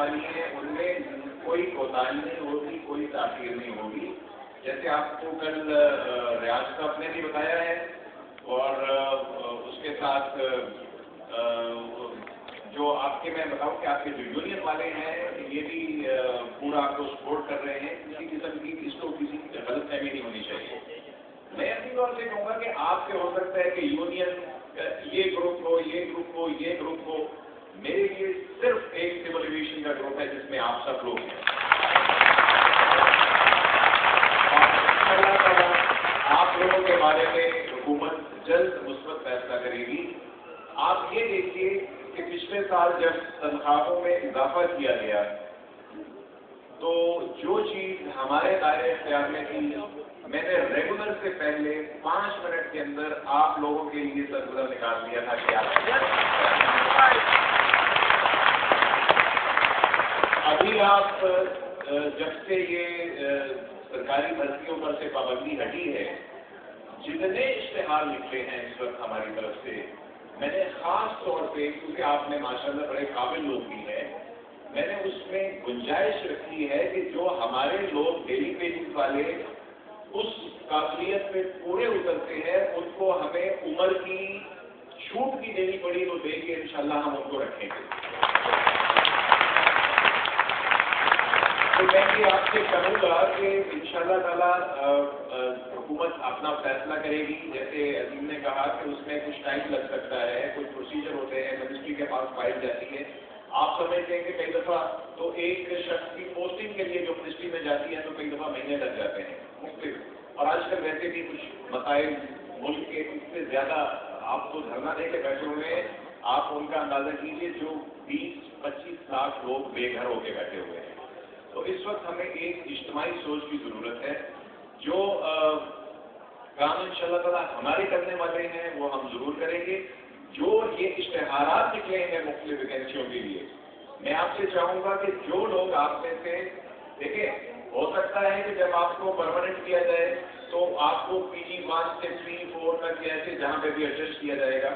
वाली हैं उनमें कोई कोताही नहीं होगी, कोई ताख़ीर नहीं होगी। जैसे आपको कल रियाज साहब ने भी बताया है और उसके साथ जो आपके मैं बताऊं कि आपके जो यूनियन वाले हैं ये भी पूरा आपको सपोर्ट कर रहे हैं। किसी किस्म की इसको किसी गलतफहमी नहीं होनी चाहिए। मैं अपनी तौर से कहूँगा कि आपसे हो सकता है कि यूनियन ये ग्रुप हो, ये ग्रुप हो, ये ग्रुप हो, मेरे लिए सिर्फ एक सिविल एविएशन का ग्रुप है जिसमें आप सब लोग हैं। आप लोगों के बारे में हुकूमत जल्द मुस्बत फैसला करेगी। आप ये देखिए कि पिछले साल जब तनख्वाहों में इजाफा किया गया तो जो चीज हमारे दायरे इख्तियार में थी, मैंने रेगुलर से पहले 5 मिनट के अंदर आप लोगों के लिए सर्कुलर निकाल दिया था कि अभी आप जब से ये सरकारी भर्तियों पर से पाबंदी हटी है, जितने इश्तेहार निकले हैं इस वक्त हमारी तरफ से, मैंने खास तौर पे, क्योंकि आपने माशाल्लाह बड़े काबिल लोग भी हैं, मैंने उसमें गुंजाइश रखी है कि जो हमारे लोग डेली बेसिस वाले उस काबिलियत पे पूरे उतरते हैं, उनको हमें उम्र की छूट भी देनी पड़ी तो देंगे, इंशाल्लाह हम उनको रखेंगे। तो मैं ये आपसे कहूँगा कि इंशाल्लाह ताला हुकूमत अपना फैसला करेगी। जैसे अजीम ने कहा कि उसमें कुछ टाइम लग सकता है, कुछ प्रोसीजर होते हैं, मिनिस्ट्री के पास फाइल जाती है। आप समझते हैं कि कई दफ़ा तो एक शख्स की पोस्टिंग के लिए जो मिनिस्ट्री में जाती है तो कई दफ़ा महीने लग जाते हैं मुख्तलिफ। और आजकल वैसे भी कुछ मसाइल मुल्क के इससे ज़्यादा आप तो धरना दे के बैठे हुए हैं, आप उनका अंदाज़ा कीजिए जो 20-25 लाख लोग बेघर होके बैठे हुए हैं। तो इस वक्त हमें एक इज्तिमाई सोच की ज़रूरत है। जो काम इंशाअल्लाह ताला हमारे करने वाले हैं वो हम ज़रूर करेंगे। जो ये इश्तेहारात निकले हैं मुख्तलिफ वैकेंसियों के लिए, मैं आपसे चाहूँगा कि जो लोग आप में से देखें, हो सकता है कि जब आपको परमानेंट किया जाए तो आपको PG 1 से 3, 4 तक ऐसे जहाँ पे भी एडजस्ट किया जाएगा,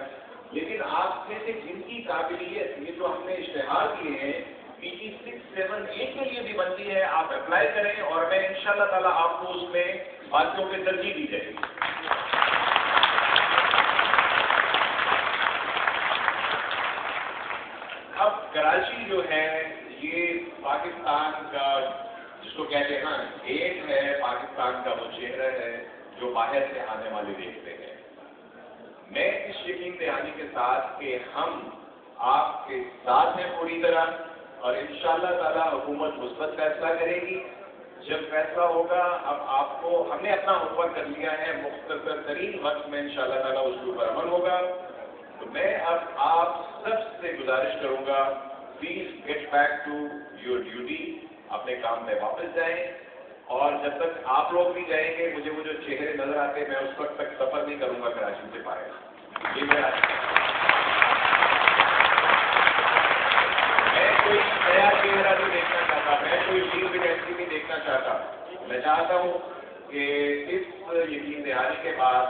लेकिन आप में से जिनकी काबिलियत, ये जो हमने इश्तेहार किए हैं PG 6, 7, 8 के लिए भी बनती है, आप अप्लाई करें और मैं इंशाअल्लाह ताला आपको उसमें बाकियों पे तरजीह दी जाएगी। अब कराची जो है ये पाकिस्तान का, जिसको कहते हैं ना, गेट है, पाकिस्तान का वो चेहरा है जो बाहर से आने वाले देखते हैं। मैं इस यकीन दहानी के साथ कि हम आपके साथ हैं पूरी तरह, और इंशाअल्लाह ताला हुकूमत मुस्बत फैसला करेगी। जब फैसला होगा, अब आपको, हमने अपना होमवर्क कर लिया है, मुख्तसर तरीन वक्त में इंशाअल्लाह ताला उसके ऊपर अमल होगा। तो मैं अब आप सबसे गुजारिश करूंगा, please get back to your duty, अपने काम में वापस जाएं। और जब तक आप लोग भी जाएंगे, मुझे वो जो चेहरे नजर आते हैं, मैं उस वक्त तक सफर नहीं करूंगा कराची से बाहर। ये मेरा, मैं कोई नया चेहरा नहीं देखना चाहता, मैं कोई लीड वैकेंसी नहीं देखना चाहता। मैं चाहता हूँ कि इस यकीन दहानी के बाद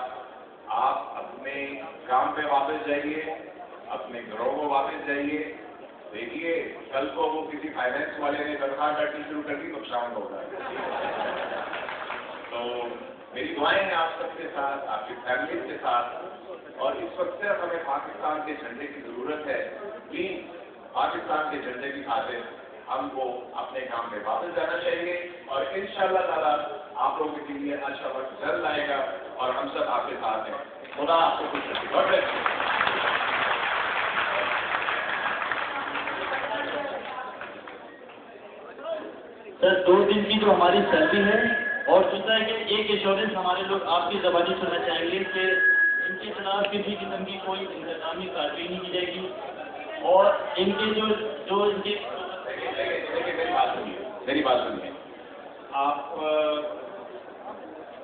आप अपने काम पे वापस जाइए, अपने घरों को वापस जाइए। देखिए, कल को वो किसी फाइनेंस वाले ने तनख्वाह काटनी शुरू कर दी तो शाम होगा। तो मेरी दुआएं हैं आप सबके साथ, आपकी फैमिली के साथ। और इस वक्त सिर्फ हमें पाकिस्तान के झंडे की जरूरत है। प्लीज पाकिस्तान के झंडे की खातिर हमको अपने काम पे वापस जाना चाहिए, और इंशाअल्लाह ताला आप लोगों के लिए अच्छा वक्त जल्द आएगा और हम सब आपके साथ हैं। खुदा आपको खुश रखे। सर, 2 दिन की जो हमारी सैलरी है, और सोचा है कि एक एश्योरेंस हमारे लोग आपकी ज़बानी सुनना चाहेंगे कि इनके खिलाफ किसी किस्म की कोई इंतजामी कार्रवाई नहीं की जाएगी, और इनके जो इनके मेरी बात सुनिए आप।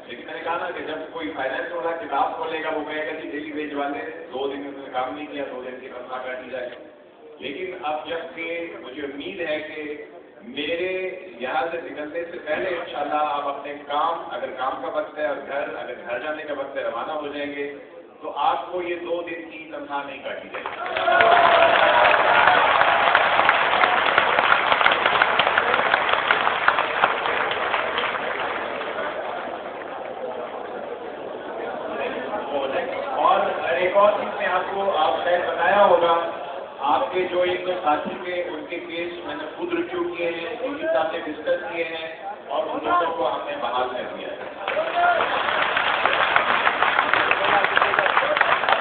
लेकिन मैंने कहा ना कि जब कोई फाइनेंस वाला किताब खोलेगा वो कहेगा कि डेली वेज वाले 2 दिन उन्होंने काम नहीं किया, 2 दिन की तनख्वाह काटी जाए। लेकिन अब जबकि मुझे उम्मीद है कि मेरे यहाँ से निकलने से पहले इंशाल्लाह आप अपने काम, अगर काम का वक्त है, और अगर घर जाने का वक्त है, रवाना हो जाएंगे, तो आपको ये 2 दिन की तनख्वाह नहीं काटी जाएगी। केस मैंने खुद रिव्यू किए हैं, डीजी साहब ने डिस्कस किए हैं और उन लोगों को हमने बहाल कर दिया है।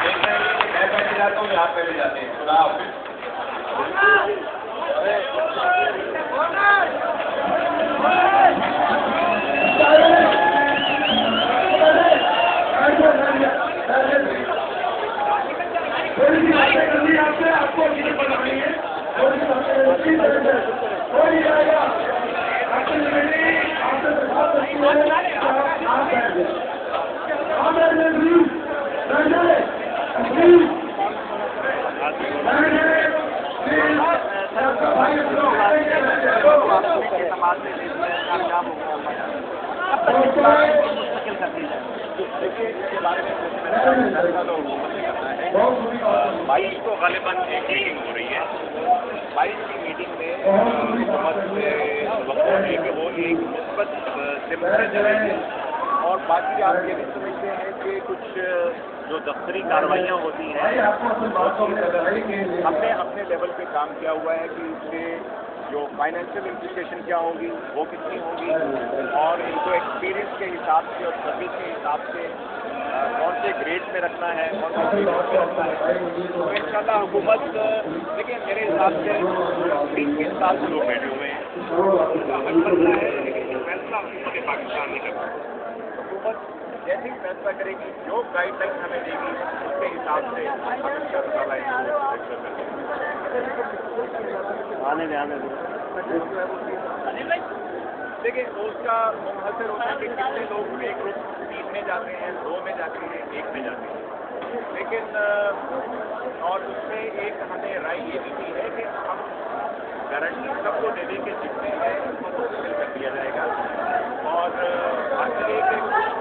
देख रहे हैं कि मैं बैठ जाता हूँ, आप बैठ जाते हैं। खुदा हाफिज़। आपको बनानी है बाईस को गालिबन एक मीटिंग हो रही है। 22 की मीटिंग में हुकूमत ने वक़्त है कि वो एक मुस्बत सिमत चलेगी और बाकी आप ये भी समझते हैं कि कुछ जो दफ्तरी कार्रवाइयाँ होती हैं हमने अपने लेवल पे काम किया हुआ है कि इससे जो फाइनेंशियल इम्प्लीकेशन क्या होगी वो कितनी होगी और इनको एक्सपीरियंस के हिसाब से और सर्विस के हिसाब से कौन से ग्रेड में रखना है और कौन से ग्रेड में रखना है। तो इंशाल्लाह हुकूमत, देखिए मेरे हिसाब से 20 साल से लोग बैठे हुए हैं, उनका हक बनता है, लेकिन जो फैसला हुकूमत पाकिस्तान ने करना है। हुकूमत जैसे ही फैसला करेगी, जो गाइडलाइन हमें देगी उसके हिसाब से देखिए उसका मुनहसर होता है कि कितने लोग एक ग्रुप 3 में जाते हैं, 2 में जाते हैं, 1 में जाते हैं। लेकिन और उसमें एक हमें राय ये भी दी है कि हम गारंटी सबको दे दें कि जितने हैं उनको मुकम्मल कर दिया जाएगा और बाकी एक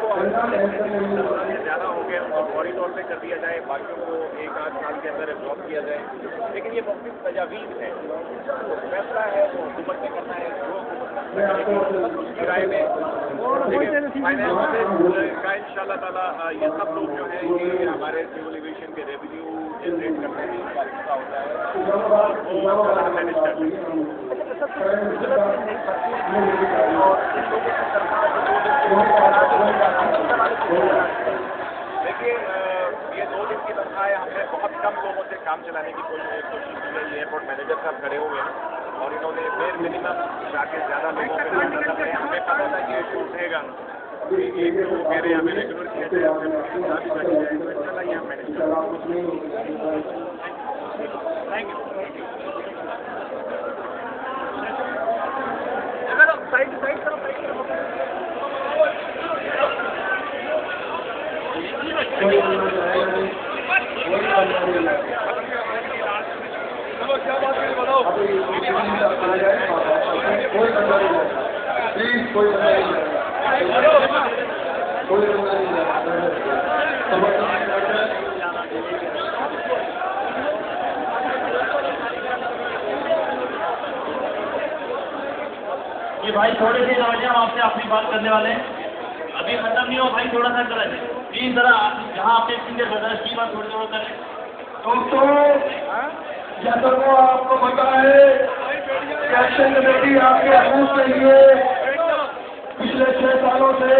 को ज़्यादा हो गया उनको फौरी तौर पर कर दिया जाए, बाकियों को 1-8 साल के अंदर एब्जॉर्ब किया जाए। लेकिन ये मुख्तलिफ तजावीज़ है, तो फैसला है वो हुकूमत ने करना है, जो उसकी राय में फाइनेंस का इंशाल्लाह ताला ये सब लोग जो है ये हमारे सिविल एविएशन के रेवेन्यू जनरेट करने में इनका हिस्सा होता है वो मैनेज करते हैं। देखिए ये 2 दिन की तनख्वाह है, हमने बहुत कम लोगों से काम चलाने की कोशिश की है। ये एयरपोर्ट मैनेजर साहब खड़े हुए हैं और इन्होंने बेर मिनिमम जाके ज़्यादा लोगों के हमें पता था कि इशू उठेगा, एक तो कह रहे हैं हमें रेगुलर किया जाए, तो इंशाल्लाह ये हम मैनेज थैंक यू। साइड क्या बात है बताओ। प्लीज कोई ये भाई थोड़े से तवज्जो हम आपसे अपनी बात करने वाले हैं, अभी खत्म नहीं हो भाई, थोड़ा सा करें प्लीज, जरा जहाँ आपने सिंगर ब्रदर्स की बात थोड़ी देर करें। दोस्तों जैसा वो आपको पता है एक्शन कमेटी आपके अनूस के लिए पिछले 6 सालों से